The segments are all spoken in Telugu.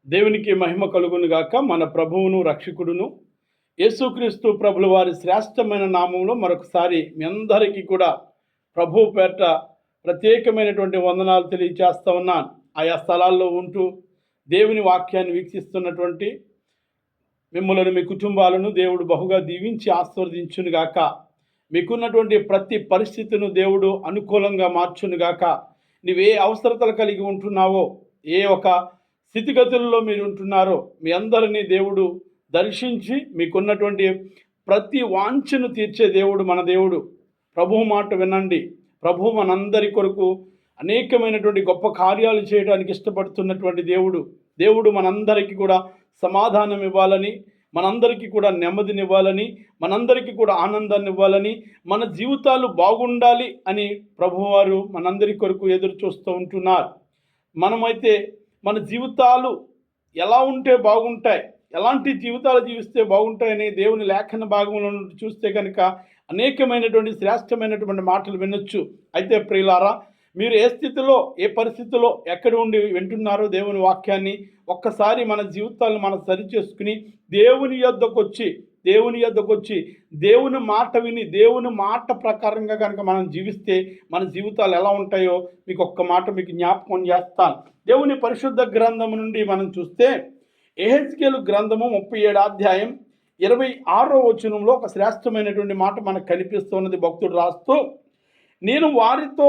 దేవునికి మహిమ కలుగును గాక. మన ప్రభువును రక్షకుడును యేసుక్రీస్తు ప్రభుల వారి శ్రేష్టమైన నామంలో మరొకసారి మీ అందరికీ కూడా ప్రభువు పేరట ప్రత్యేకమైనటువంటి వందనాలు తెలియజేస్తా ఉన్నాను. ఆయా స్థలాల్లో ఉంటూ దేవుని వాక్యాన్ని వీక్షిస్తున్నటువంటి మిమ్మల్ని, మీ కుటుంబాలను దేవుడు బహుగా దీవించి ఆశీర్వదించునుగాక. మీకున్నటువంటి ప్రతి పరిస్థితిని దేవుడు అనుకూలంగా మార్చునుగాక. నువ్వే అవసరతలు కలిగి ఉంటున్నావో, ఏ ఒక స్థితిగతుల్లో మీరు ఉంటున్నారో, మీ అందరినీ దేవుడు దర్శించి మీకున్నటువంటి ప్రతి వాంఛను తీర్చే దేవుడు మన దేవుడు. ప్రభువు మాట వినండి. ప్రభువు మనందరి కొరకు అనేకమైనటువంటి గొప్ప కార్యాలు చేయడానికి ఇష్టపడుతున్నటువంటి దేవుడు. దేవుడు మనందరికీ కూడా సమాధానం ఇవ్వాలని, మనందరికీ కూడా నెమ్మదినివ్వాలని, మనందరికీ కూడా ఆనందాన్ని ఇవ్వాలని, మన జీవితాలు బాగుండాలి అని ప్రభువారు మనందరి కొరకు ఎదురు చూస్తూ ఉంటున్నారు. మనమైతే మన జీవితాలు ఎలా ఉంటే బాగుంటాయి, ఎలాంటి జీవితాలు జీవిస్తే బాగుంటాయని దేవుని లేఖన భాగంలో నుండి చూస్తే కనుక అనేకమైనటువంటి శ్రేష్టమైనటువంటి మాటలు వినొచ్చు. అయితే ప్రియులారా, మీరు ఏ స్థితిలో, ఏ పరిస్థితిలో, ఎక్కడ ఉండి వింటున్నారో దేవుని వాక్యాన్ని ఒక్కసారి మన జీవితాలను మనం సరిచేసుకుని దేవుని యొద్దకు వచ్చి దేవుని మాట విని, దేవుని మాట ప్రకారంగా కనుక మనం జీవిస్తే మన జీవితాలు ఎలా ఉంటాయో మీకు ఒక్క మాట మీకు జ్ఞాపకం చేస్తాను. దేవుని పరిశుద్ధ గ్రంథము నుండి మనం చూస్తే యెహెజ్కేలు గ్రంథము 37వ అధ్యాయం 26వ వచనంలో ఒక శ్రేష్టమైనటువంటి మాట మనకు కనిపిస్తున్నది. భక్తుడు రాస్తూ, నేను వారితో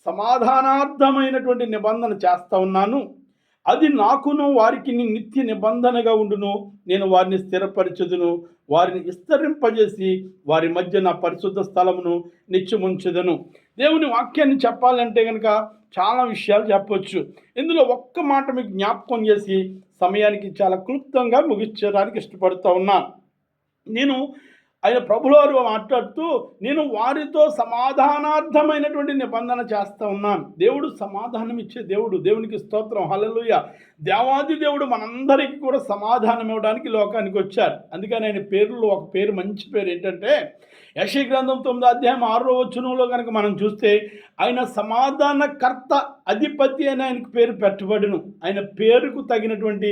సమాధానార్థమైనటువంటి నిబంధన చేస్తా ఉన్నాను, అది నాకును వారికి నిత్య నిబంధనగా ఉండును. నేను వారిని స్థిరపరచుదును, వారిని విస్తరింపజేసి వారి మధ్య నా పరిశుద్ధ స్థలమును నిత్యముంచుదును. దేవుని వాక్యాన్ని చెప్పాలంటే కనుక చాలా విషయాలు చెప్పవచ్చు. ఇందులో ఒక్క మాట మీకు జ్ఞాపకం చేసి సమయానికి చాలా క్లుప్తంగా ముగించడానికి ఇష్టపడుతూ ఉన్నాను. ఆయన ప్రభువారు మాట్లాడుతూ, నేను వారితో సమాధానార్థమైనటువంటి నిబంధన చేస్తూ ఉన్నాను. దేవుడు సమాధానం ఇచ్చే దేవుడు. దేవునికి స్తోత్రం, హల్లెలూయా. దేవాది దేవుడు మనందరికీ కూడా సమాధానం ఇవ్వడానికి లోకానికి వచ్చారు. అందుకని ఆయన పేరులో ఒక పేరు, మంచి పేరు ఏంటంటే, యెషయా గ్రంథం 9వ అధ్యాయం 6వ వచనంలో కనుక మనం చూస్తే, ఆయన సమాధానకర్త, అధిపతి అని ఆయనకు పేరు పెట్టబడును. ఆయన పేరుకు తగినటువంటి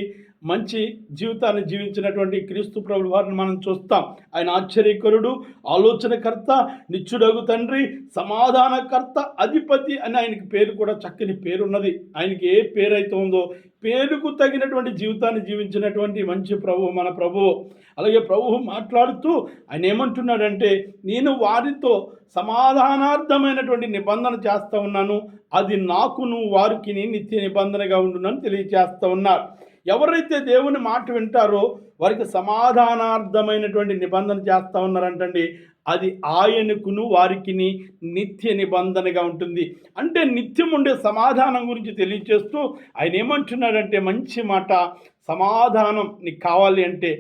మంచి జీవితాన్ని జీవించినటువంటి క్రీస్తు ప్రభువు వారిని మనం చూస్తాం. ఆయన ఆశ్చర్యకరుడు, ఆలోచనకర్త, నిత్యుడగు తండ్రి, సమాధానకర్త, అధిపతి అని ఆయనకి పేరు కూడా చక్కని పేరున్నది. ఆయనకి ఏ పేరైతే ఉందో పేరుకు తగినటువంటి జీవితాన్ని జీవించినటువంటి మంచి ప్రభువు మన ప్రభువు. అలాగే ప్రభువు మాట్లాడుతూ ఆయన ఏమంటున్నాడంటే, నేను వారితో సమాధానార్థమైనటువంటి నిబంధన చేస్తూ ఉన్నాను, అది నాకును వారికి నిత్య నిబంధనగా ఉండునని తెలియజేస్తూ ఉన్నారు. ఎవరైతే దేవుని మాట వింటారో వారికి సమాధానార్థమైనటువంటి నిబంధన చేస్తూ ఉన్నారంటండి. అది ఆయనకును వారికి నిత్య నిబంధనగా ఉంటుంది. అంటే నిత్యం ఉండే సమాధానం గురించి తెలియజేస్తూ ఆయన ఏమంటున్నాడంటే, మంచి మాట, సమాధానం నీకు కావాలి అంటే,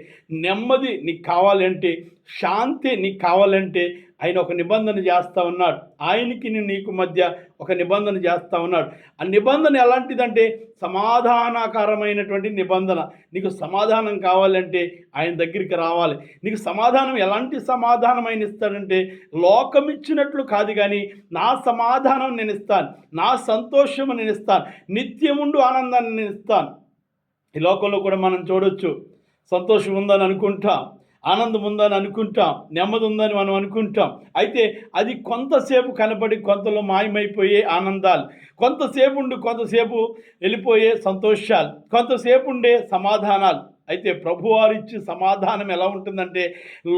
నెమ్మది నీకు కావాలి అంటే, శాంతి నీకు కావాలంటే ఆయన ఒక నిబంధన చేస్తూ ఉన్నాడు. ఆయనకి నీకు మధ్య ఒక నిబంధన చేస్తూ ఉన్నాడు. ఆ నిబంధన ఎలాంటిదంటే సమాధానకరమైనటువంటి నిబంధన. నీకు సమాధానం కావాలంటే ఆయన దగ్గరికి రావాలి. నీకు సమాధానం ఎలాంటి సమాధానం ఆయన ఇస్తాడంటే, లోకం ఇచ్చినట్లు కాదు, కానీ నా సమాధానం నేను ఇస్తాను, నా సంతోషము నేను ఇస్తాను, నిత్యముండు ఆనందాన్ని నేను ఇస్తాను. ఈ లోకంలో కూడా మనం చూడొచ్చు, సంతోషం ఉందని అనుకుంటాం, ఆనందం ఉందని అనుకుంటాం, నెమ్మది ఉందని మనం అనుకుంటాం. అయితే అది కొంతసేపు కనబడి కొంతలో మాయమైపోయే ఆనందాలు, కొంతసేపు వెళ్ళిపోయే సంతోషాలు, కొంతసేపు ఉండే సమాధానాలు. అయితే ప్రభువారు ఇచ్చే సమాధానం ఎలా ఉంటుందంటే,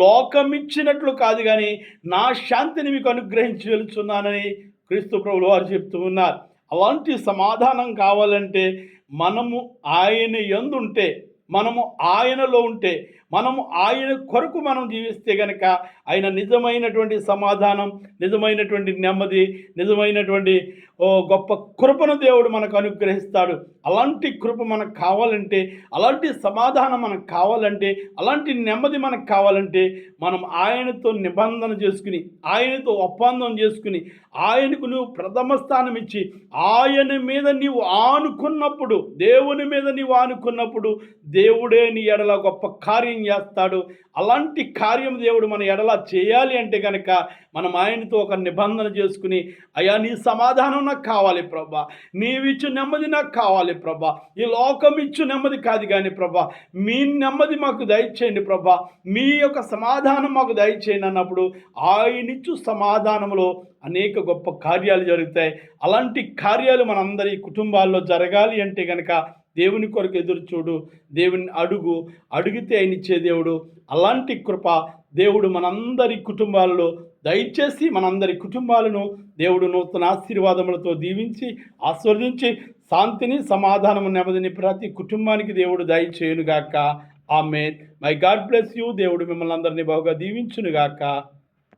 లోకం ఇచ్చినట్లు కాదు, కానీ నా శాంతిని మీకు అనుగ్రహించి వెళ్తున్నానని క్రీస్తు ప్రభువు వారు చెప్తూ ఉన్నారు. అలాంటి సమాధానం కావాలంటే మనము ఆయన యందు ఉంటే, మనము ఆయనలో ఉంటే, మనము ఆయన కొరకు మనం జీవిస్తే కనుక ఆయన నిజమైనటువంటి సమాధానం, నిజమైనటువంటి నెమ్మది, నిజమైనటువంటి గొప్ప కృపను దేవుడు మనకు అనుగ్రహిస్తాడు. అలాంటి కృప మనకు కావాలంటే, అలాంటి సమాధానం మనకు కావాలంటే, అలాంటి నెమ్మది మనకు కావాలంటే మనం ఆయనతో నిబంధన చేసుకుని, ఆయనతో ఒప్పందం చేసుకుని, ఆయనకు నువ్వు ప్రథమ స్థానం ఇచ్చి, ఆయన మీద నీవు ఆనుకున్నప్పుడు, దేవుని మీద నీవు ఆనుకున్నప్పుడు దేవుడే నీ ఎడల గొప్ప కార్యం కార్యం చేస్తాడు. అలాంటి కార్యం దేవుడు మన ఎడల చేయాలి అంటే కనుక మనం ఆయనతో ఒక నిబంధన చేసుకుని, అయ్యా నీ సమాధానం నాకు కావాలి ప్రభా, నీవిచ్చు నెమ్మది నాకు కావాలి ప్రభా, ఈ లోకం ఇచ్చు నెమ్మది కాదు కానీ ప్రభా, మీ నెమ్మది మాకు దయచేయండి ప్రభా, మీ యొక్క సమాధానం మాకు దయచేయండి అన్నప్పుడు ఆయనిచ్చు సమాధానంలో అనేక గొప్ప కార్యాలు జరుగుతాయి. అలాంటి కార్యాలు మనందరి కుటుంబాల్లో జరగాలి అంటే కనుక దేవుని కొరకు ఎదురు చూడు, దేవుని అడుగు, అడిగితే ఆయన ఇచ్చే దేవుడు. అలాంటి కృప దేవుడు మనందరి కుటుంబాల్లో దయచేసి మనందరి కుటుంబాలను దేవుడు నూతన ఆశీర్వాదములతో దీవించి ఆస్వాదించి శాంతిని, సమాధానము, నెమ్మదిని ప్రతి కుటుంబానికి దేవుడు దయచేయునుగాక. ఆమేన్. May God bless you. దేవుడు మిమ్మల్ని అందరినీ బహుగా దీవించునుగాక.